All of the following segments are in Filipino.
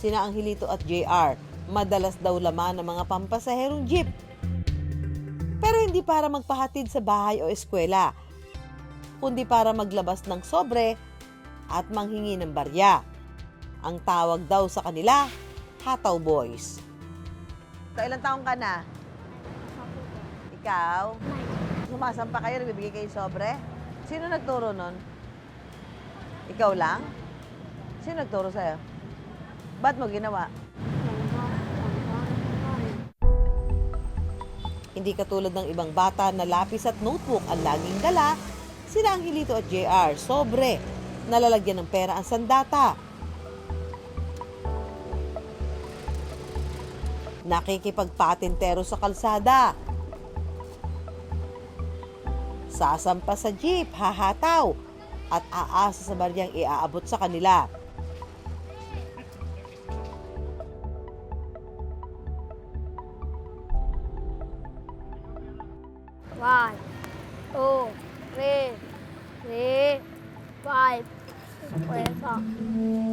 sina Angelito at JR, madalas daw laman ng mga pampasaherong jeep. Pero hindi para magpahatid sa bahay o eskwela, kundi para maglabas ng sobre at manghingi ng barya. Ang tawag daw sa kanila, Hataw Boys. So, ilang taong ka na? Ikaw? Sumasampa kayo, nagbibigay kayo sobre? Sino nagturo nun? Ikaw lang? Sino nagturo sa'yo? Ba't mo ginawa? Hindi katulad ng ibang bata na lapis at notebook ang laging dala, sila Angelito at JR, sobre, nalalagyan ng pera ang sandata. Nakikipagpatintero sa kalsada. Sasampa sa jeep, hahataw, at aasa sa baryang iaabot sa kanila. One, two, three, five.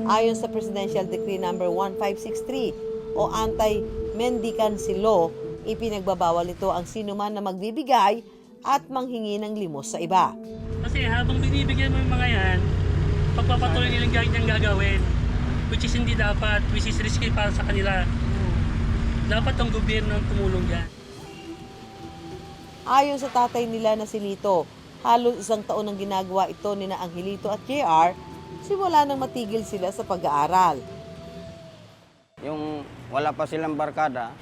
Ayon sa Presidential Decree No. 1563 o Anti-Mendicancy Law, ipinagbabawal nito ang sinuman na magbibigay at manghingi ng limos sa iba. Kasi habang binibigyan mo yung mga yan, pagpapatuloy nilang gagawin, which is hindi dapat, which is risky para sa kanila. Dapat ang gobyerno ang tumulong dyan. Ayon sa tatay nila na si Lito, halos 1 taon ang ginagawa ito ni na Angelito at JR, simula nang matigil sila sa pag-aaral. Yung wala pa silang barkada,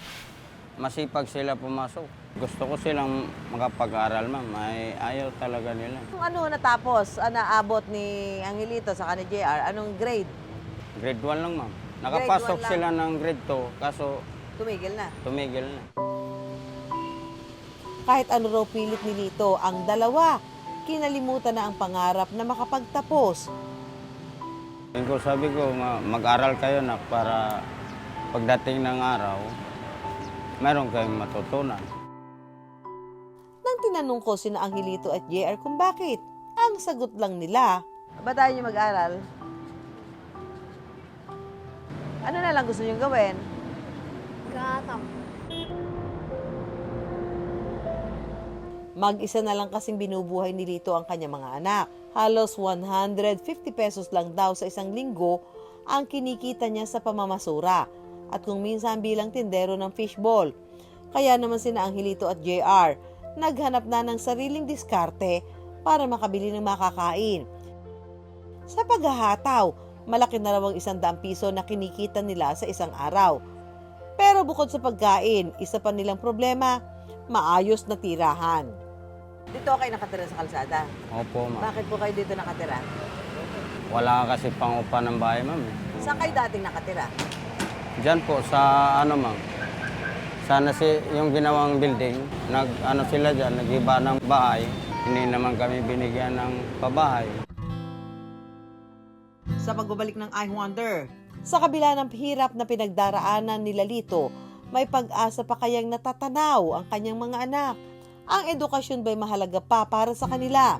masipag sila pumasok. Gusto ko silang makapag-aral, ma'am. Ay ayaw talaga nila. Kung ano natapos, naabot ni Angelito sa ni JR, anong grade? Grade 1 lang, ma'am. Nakapasok Grade 1 lang. sila ng grade 2, kaso Tumigil na. tumigil na. Kahit ano raw pilit ni Lito, ang dalawa, kinalimutan na ang pangarap na makapagtapos. Sabi ko, mag-aral kayo na para pagdating ng araw, meron kayong matutunan. Nang tinanong ko sina Angelito at JR kung bakit, ang sagot lang nila, ba't tayo niyo mag-aral? Ano na lang gusto niyong gawin? Gatang. Mag-isa na lang kasing binubuhay ni Lito ang kanyang mga anak. Halos 150 pesos lang daw sa isang linggo ang kinikita niya sa pamamasura at kung minsan bilang tindero ng fishball. Kaya naman sina Angelito at JR naghanap na ng sariling diskarte para makabili ng makakain. Sa paghahataw, malaki na raw ang 100 piso na kinikita nila sa isang araw. Pero bukod sa pagkain, isa pa nilang problema, maayos na tirahan. Dito kayo nakatira sa kalsada? Opo, ma'am. Bakit po kayo dito nakatira? Wala kasi pang-upa ng bahay, ma'am. Saan kayo dating nakatira? Diyan po sa ma'am. Sana yung ginawang building, sila dyan, nag-iba ng bahay. Hindi naman kami binigyan ng pabahay. Sa pagbabalik ng I Wonder, sa kabila ng hirap na pinagdaraanan nila Lito, may pag-asa pa kayang natatanaw ang kanyang mga anak. Ang edukasyon ba'y mahalaga pa para sa kanila?